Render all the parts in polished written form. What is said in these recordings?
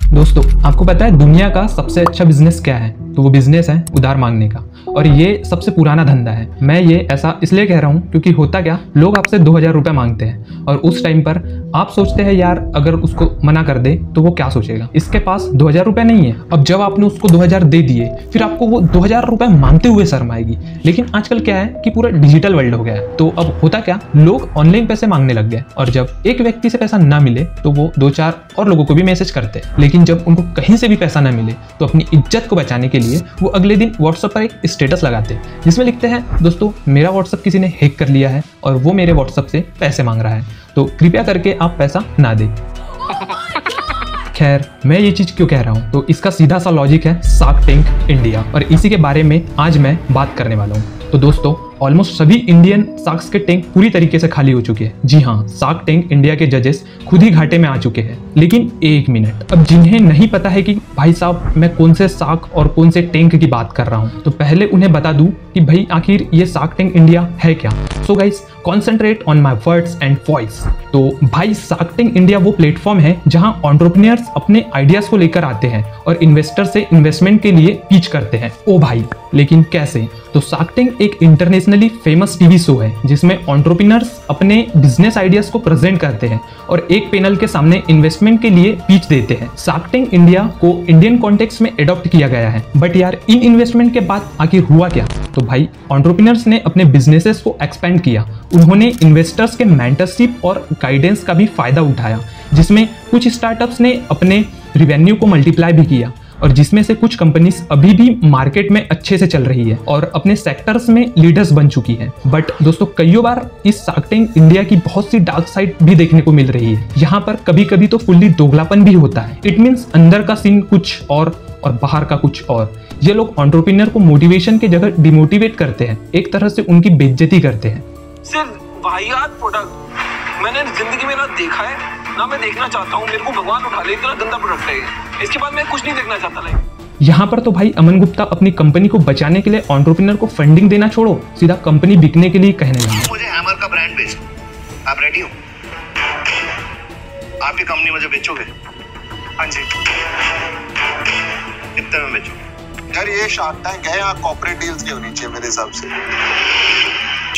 दोस्तों, आपको पता है दुनिया का सबसे अच्छा बिजनेस क्या है? तो वो बिजनेस है उधार मांगने का, और ये सबसे पुराना धंधा है। मैं ये ऐसा इसलिए कह रहा हूँ क्योंकि होता क्या, लोग आपसे 2000 रुपये मांगते हैं और उस टाइम पर आप सोचते हैं यार अगर उसको मना कर दे तो वो क्या सोचेगा, इसके पास 2000 रुपये नहीं है। अब जब आपने उसको 2000 दे दिए, फिर आपको वो 2000 रुपये मांगते हुए शर्म आएगी। लेकिन आजकल क्या है कि पूरा डिजिटल वर्ल्ड हो गया है, तो अब होता क्या, लोग ऑनलाइन पैसे मांगने लग गए और जब एक व्यक्ति से पैसा ना मिले तो वो 2-4 और लोगों को भी मैसेज करते हैं। लेकिन जब उनको कहीं से भी पैसा ना मिले तो अपनी इज्जत को बचाने के लिए वो अगले दिन व्हाट्सएप पर एक स्टेटस लगाते हैं जिसमें लिखते हैं, दोस्तों मेरा व्हाट्सएप किसी ने हैक कर लिया है और वो मेरे व्हाट्सएप से पैसे मांग रहा है, तो कृपया करके आप पैसा ना दें। खैर, मैं ये चीज क्यों कह रहा हूँ, तो इसका सीधा सा लॉजिक है शार्क टैंक इंडिया, और इसी के बारे में आज मैं बात करने वाला हूँ। तो दोस्तों, ऑलमोस्ट सभी इंडियन शार्क्स के टैंक पूरी तरीके से खाली हो चुके हैं। जी हाँ, शार्क टैंक इंडिया के जजेस खुद ही घाटे में आ चुके हैं। लेकिन एक मिनट, अब जिन्हें नहीं पता है कि भाई साहब मैं कौन से शार्क और कौन से टैंक की बात कर रहा हूँ, तो पहले उन्हें बता दूं कि भाई आखिर ये शार्क टैंक इंडिया है क्या। So guys, concentrate on my words and voice. तो भाई शार्क टैंक इंडिया वो प्लेटफॉर्म है जहां एंटरप्रेन्योर्स अपने आइडियाज को लेकर आते हैं और इन्वेस्टर से इन्वेस्टमेंट के लिए पिच करते हैं। ओ भाई, लेकिन कैसे? तो शार्क टैंक एक इंटरनेशनली फेमस टीवी शो है जिसमें एंटरप्रेन्योर्स अपने बिजनेस आइडियाज को प्रेजेंट करते हैं और एक पैनल के सामने इन्वेस्टमेंट के लिए पिच देते हैं। शार्क टैंक इंडिया को इंडियन कॉन्टेक्स्ट में एडॉप्ट किया गया है, बट यार इन इन्वेस्टमेंट के बाद आखिर हुआ क्या? तो भाई एंटरप्रेन्योर्स ने अपने बिजनेसेस को एक्सपेंड किया, उन्होंने इन्वेस्टर्स के मेंटरशिप और गाइडेंस का भी फायदा उठाया, जिसमें कुछ स्टार्टअप्स ने अपने रिवेन्यू को मल्टीप्लाई भी किया और जिसमें से कुछ कंपनीज अभी भी मार्केट में अच्छे से चल रही है और अपने सेक्टर्स में लीडर्स बन चुकी है। बट दोस्तों, कई बार इस शार्क टैंक इंडिया की बहुत सी डार्क साइड भी देखने को मिल रही है। यहाँ पर कभी कभी तो फुल्ली दोगलापन भी होता है। इट मीन्स अंदर का सीन कुछ और बाहर का कुछ और। ये लोग एंटरप्रेन्योर को मोटिवेशन की जगह डिमोटिवेट करते हैं, एक तरह से उनकी बेइज्जती करते हैं। सिर्फ वाहियात प्रोडक्ट मैंने जिंदगी में ना देखा है ना मैं देखना चाहता हूँ। मेरे को भगवान उठा ले, इतना गंदा प्रोडक्ट है। इसके बाद मैं कुछ नहीं देखना चाहता। लाइक यहाँ पर तो भाई अमन गुप्ता अपनी कंपनी को बचाने के लिए एंटरप्रेन्योर को फंडिंग देना छोड़ो, सीधा कंपनी बिकने के लिए कहने लगे। मुझे हैमर का ब्रांड बेचना, आप रेडी हो? आपकी कंपनी मुझे बेचोगे? हाँ जी। कितने में बेचोगे? यार ये शार्क टैंक है, यहाँ कॉर्पोरेट डील्स की होनी चाहिए मेरे हिसाब से।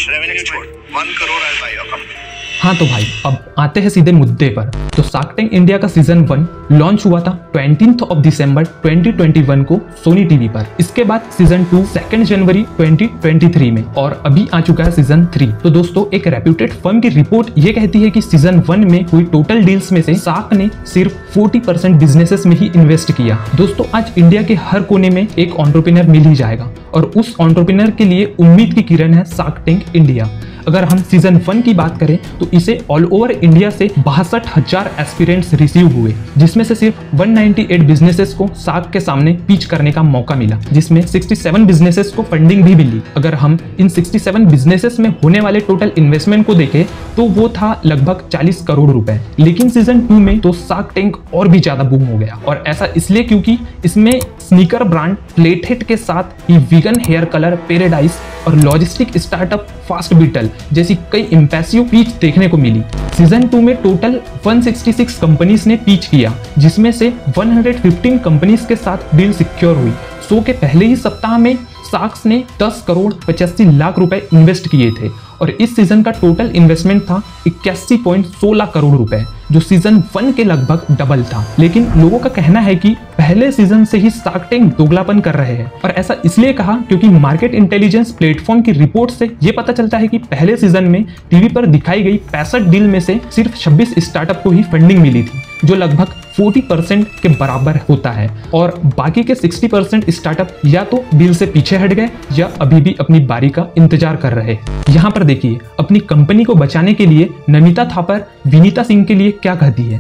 रेवेन्यू छोड़, 1 करोड़ आई बाय योर कंपनी। हाँ तो भाई, अब आते हैं सीधे मुद्दे पर। तो शार्क टैंक इंडिया का सीजन 1 लॉन्च हुआ था 20 दिसंबर 2021 को सोनी टीवी पर। इसके बाद सीजन 2 2 जनवरी 2023 में, और अभी आ चुका है सीजन 3। तो दोस्तों, एक रेप्यूटेड फर्म की रिपोर्ट ये कहती है कि सीजन 1 में हुई टोटल डील्स में से शार्क ने सिर्फ 40% बिजनेसेस में ही इन्वेस्ट किया। दोस्तों, आज इंडिया के हर कोने में एक एंटरप्रेन्योर मिल ही जाएगा और उस एंटरप्रेन्योर के लिए उम्मीद की किरण है शार्क टैंक इंडिया। अगर हम सीजन 1 की बात करें तो इसे ऑल ओवर इंडिया से 62,000 एस्पिरेंट्स रिसीव हुए, जिसमें से सिर्फ 198 बिजनेसेस को शार्क के सामने पिच करने का मौका मिला, जिसमें 67 बिजनेसेस को फंडिंग भी मिली। अगर हम इन 67 बिजनेसेस में होने वाले टोटल इन्वेस्टमेंट को देखें तो वो था लगभग 40 करोड़ रुपए। लेकिन सीजन 2 में तो शार्क टैंक और भी ज्यादा बूम हो गया, और ऐसा इसलिए क्योंकि इसमें स्नीकर ब्रांड प्लेटहेड के साथ ही वीगन हेयर कलर पैराडाइज और लॉजिस्टिक स्टार्टअप फास्ट बीटल जैसी कई इंप्रेसिव पिच देखने को मिली। सीजन 2 में टोटल 166 कंपनीज ने पिच किया, जिसमें से 115 कंपनीज के साथ डील सिक्योर हुई। शो के पहले ही सप्ताह में शार्क्स ने 10 करोड़ 85 लाख रुपए इन्वेस्ट किए थे और इस सीजन का टोटल इन्वेस्टमेंट था 81.16 करोड़ रुपए, जो सीजन 1 के लगभग डबल था। लेकिन लोगों का कहना है कि पहले सीजन से ही शार्क टैंक दोगलापन कर रहे हैं, और ऐसा इसलिए कहा क्योंकि मार्केट इंटेलिजेंस प्लेटफॉर्म की रिपोर्ट से यह पता चलता है कि पहले सीजन में टीवी पर दिखाई गई 65 डील में से सिर्फ 26 स्टार्टअप को ही फंडिंग मिली थी, जो लगभग 40% के बराबर होता है, और बाकी के 60% स्टार्टअप या तो डील से पीछे हट गए या अभी भी अपनी बारी का इंतजार कर रहे हैं। यहाँ पर देखिए, अपनी कंपनी को बचाने के लिए नमिता थापर विनीता सिंह के लिए क्या कहती है।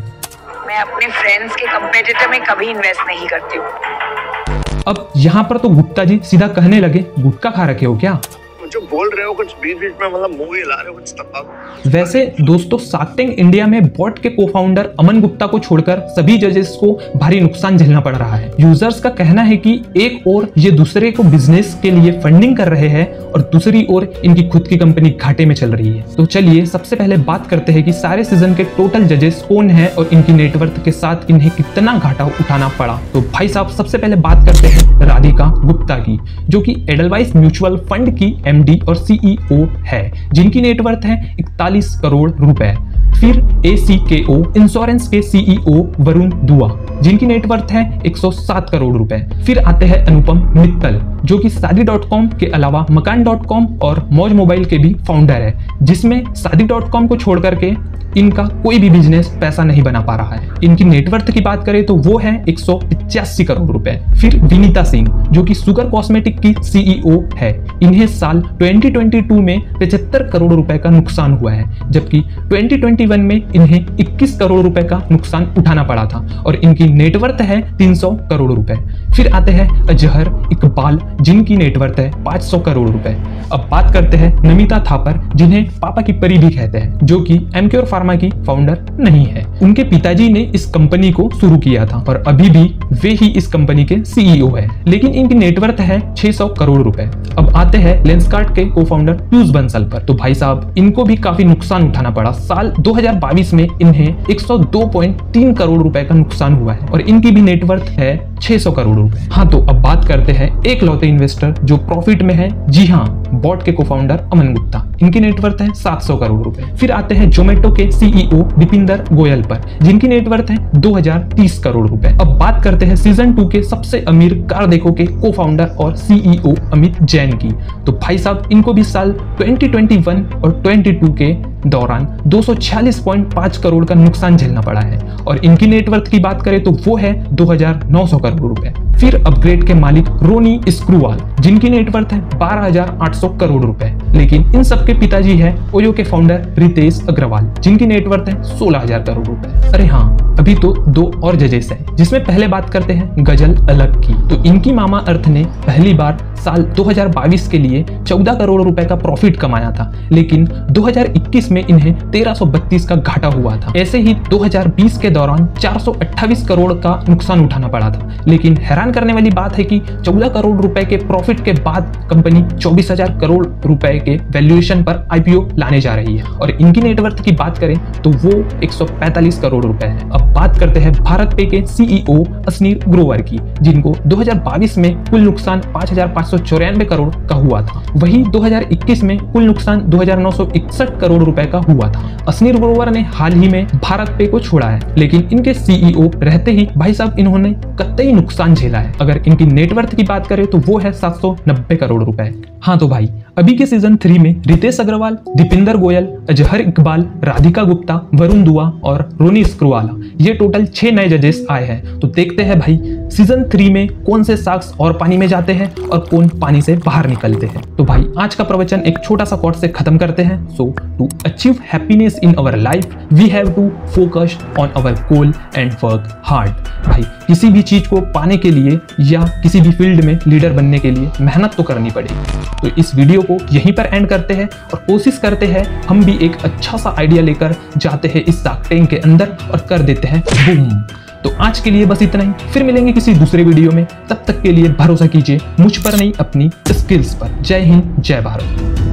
मैं अपने फ्रेंड्स के कंपेटिटर में कभी इन्वेस्ट नहीं करती हूँ। अब यहाँ पर तो गुप्ता जी सीधा कहने लगे, गुटखा खा रखे हो क्या? जो बोल रहे हो कुछ कुछ बीच बीच में मतलब मुंह हिला रहे हो, कुछ तब। वैसे दोस्तों शार्क टैंक इंडिया में बॉट के को-फाउंडर अमन गुप्ता को छोड़कर सभी जजेस को भारी नुकसान झेलना पड़ रहा है। यूजर्स का कहना है कि एक ओर ये दूसरे को बिजनेस के लिए फंडिंग कर रहे हैं और दूसरी ओर इनकी खुद की कंपनी घाटे में चल रही है। तो चलिए सबसे पहले बात करते हैं कि सारे सीजन के टोटल जजेस कौन है और इनकी नेटवर्थ के साथ इन्हें कितना घाटा उठाना पड़ा। तो भाई साहब सबसे पहले बात करते हैं राधिका गुप्ता की, जो कि एडलवाइस म्यूचुअल फंड की एमडी और सीईओ है, जिनकी नेटवर्थ है 41 करोड़ रुपए। फिर ACKO इंश्योरेंस के सीईओ वरुण दुआ, जिनकी नेटवर्थ है 107 करोड़ रुपए। फिर आते हैं अनुपम मित्तल, जो कि शादी.com के अलावा मकान.com और मौज मोबाइल के भी फाउंडर है, जिसमें शादी.com को छोड़ करके इनका कोई भी बिजनेस पैसा नहीं बना पा रहा है। इनकी नेटवर्थ की बात करें तो वो है 185 करोड़ रुपए। फिर विनीता सिंह, जो कि सुगर कॉस्मेटिक की सीईओ है, इन्हें साल 2022 में 75 करोड़ रुपए का नुकसान हुआ है, जबकि 2021 में इन्हें 21 करोड़ रुपए का नुकसान उठाना पड़ा था और इनकी नेटवर्थ है 300 करोड़ रुपए। फिर आते हैं अजहर इकबाल, जिनकी नेटवर्थ है 500 करोड़ रुपए। अब बात करते हैं नमिता थापर, जिन्हें पापा की परी भी कहते हैं, जो कि एमक्योर फार्मा की फाउंडर नहीं है। उनके पिताजी ने इस कंपनी को शुरू किया था और अभी भी वे ही इस कंपनी के सीईओ है, लेकिन इनकी नेटवर्थ है 600 करोड़ रुपए। अब आते हैं लेंसकार्ट के को-फाउंडर पीयूष बंसल पर। तो भाई साहब इनको भी काफी नुकसान उठाना पड़ा। साल 2022 में इन्हें 102.3 करोड़ रुपए का नुकसान हुआ है और इनकी भी नेटवर्थ है 600 करोड़ रुपए। हाँ, तो अब बात करते हैं एक लौते इन्वेस्टर जो प्रॉफिट में है। जी हाँ, बॉट के को-फाउंडर अमन गुप्ता, इनकी नेटवर्थ है 700 करोड़ रुपए। फिर आते हैं जोमेटो के सीईओ दीपिंदर गोयल पर, जिनकी नेटवर्थ है 2030 करोड़ रुपए। अब बात करते हैं सीजन 2 के सबसे अमीर कार देखो के को-फाउंडर और सीईओ अमित जैन की। तो भाई साहब इनको भी साल 2021 और 22 के दौरान 246.5 करोड़ का नुकसान झेलना पड़ा है और इनकी नेटवर्थ की बात करें तो वो है 2900 करोड़ रुपए। फिर अपग्रेड के मालिक रोनी स्क्रूवाल, जिनकी नेटवर्थ है 12,800 करोड़ रुपए, लेकिन इन सबके पिताजी है ओयो के फाउंडर रितेश अग्रवाल, जिनकी नेटवर्थ है 16,000 करोड़ रुपए। अरे हाँ, अभी तो दो और जजेस हैं, जिसमें पहले बात करते हैं गजल अलग की। तो इनकी मामा अर्थ ने पहली बार साल 2022 के लिए 14 करोड़ रुपए का प्रॉफिट कमाया था, लेकिन 2021 में इन्हें 1332 का घाटा हुआ था। ऐसे ही 2020 के दौरान 428 करोड़ का नुकसान उठाना पड़ा था, लेकिन हैरान करने वाली बात है कि 14 करोड़ रुपए के प्रॉफिट के बाद कंपनी 24,000 करोड़ रुपए के वैल्यूएशन पर आईपीओ लाने जा रही है और इनकी नेटवर्थ की बात करें तो वो 145 करोड़ रुपए है। अब बात करते हैं भारत पे के सीईओ असनीर ग्रोवर की, जिनको 2022 में कुल नुकसान 5,594 करोड़ का हुआ था। वहीं 2021 में कुल नुकसान 2,961 करोड़ रुपए का हुआ था। असनीर ग्रोवर ने हाल ही में भारत पे को छोड़ा है, लेकिन इनके सीईओ रहते ही भाई साहब इन्होंने कतई नुकसान झेला है। अगर इनकी नेटवर्थ की बात करें तो वो है 790 करोड़ रुपए। हाँ तो भाई अभी के सीजन 3 में रितेश अग्रवाल, दीपिंदर गोयल, अजहर इकबाल, राधिका गुप्ता, वरुण दुआ और रोनी स्क्रूवाला, ये टोटल 6 नए जजेस आए हैं। तो देखते हैं भाई सीजन 3 में कौन से शार्क्स और पानी में जाते हैं और कौन पानी से बाहर निकलते हैं। तो भाई आज का प्रवचन एक छोटा सा कोट से खत्म करते हैं। So to achieve happiness in our life we have to focus on our goal and work hard. भाई किसी भी चीज को पाने के लिए या किसी भी फील्ड में लीडर बनने के लिए मेहनत तो करनी पड़ेगी। तो इस वीडियो को यहीं पर एंड करते हैं और कोशिश करते हैं हम भी एक अच्छा सा आइडिया लेकर जाते हैं इस शार्क टैंक के अंदर और कर देते हैं बूम। तो आज के लिए बस इतना ही, फिर मिलेंगे किसी दूसरे वीडियो में। तब तक के लिए भरोसा कीजिए मुझ पर नहीं, अपनी स्किल्स पर। जय हिंद, जय भारत।